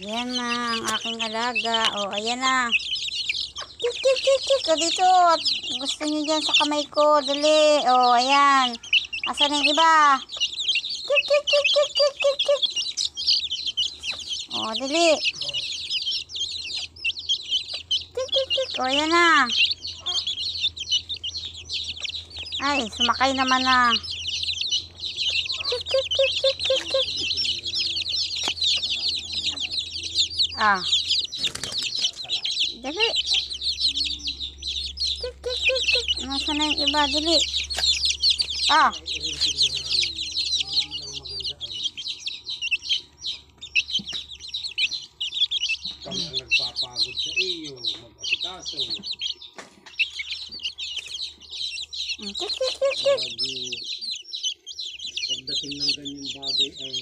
Yan na ang aking alaga. O, ayan na. Kik, kik, kik, kik. O, dito. Gusto niyo dyan sa kamay ko. Dali. O, ayan. Asan na yung iba? Kik, kik, kik, kik, kik, kik, kik. O, dali. Kik, kik, kik. O, ayan na. Ay, sumakay naman na. Kik, kik, kik, kik, kik, kik. Ah. Dali. Kik, kik, kik, kik. Nasaan na yung iba? Dali. Ah. Kami ang nagpapagod sa iyo, mag-asikaso. Kik, kik, kik, kik. Pagdating ng ganyang bagay ay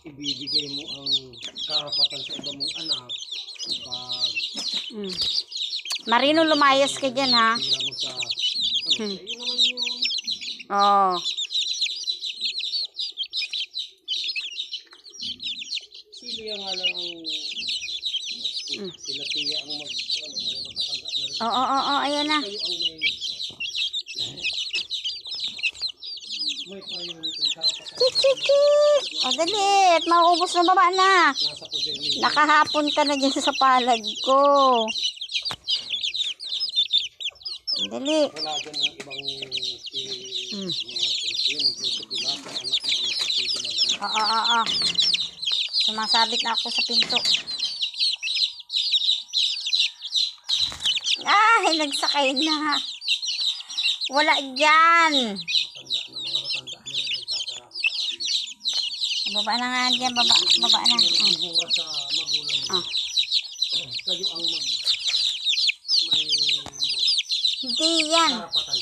ibibigay mo ang karapatan sa iba mong anak pag Marino, lumayas ka dyan, ha? tira mo sa iyo naman yun. Oo. Sino yan nga lang ang sila tiya ang matatanda na rin. Oo, ayan na. Kayo ang may priority karapatan. Kik, kik, kik. O, dali. At mauubos na baba na. Nasa poder ninyo. Nakahapon ka na dyan sa palad ko. Dali. Wala dyan ang ibang mga konsyon, ang protokolato, anak mo ang pagpili na gano'n. Oo. Sumasabit na ako sa pinto. Ay, nagsakay na. Wala dyan. Matanda na rin nagtatara. Baba na nga dyan. Baba na. Sigura sa magulang mo. Kayo ang may Hindi yan. karapatan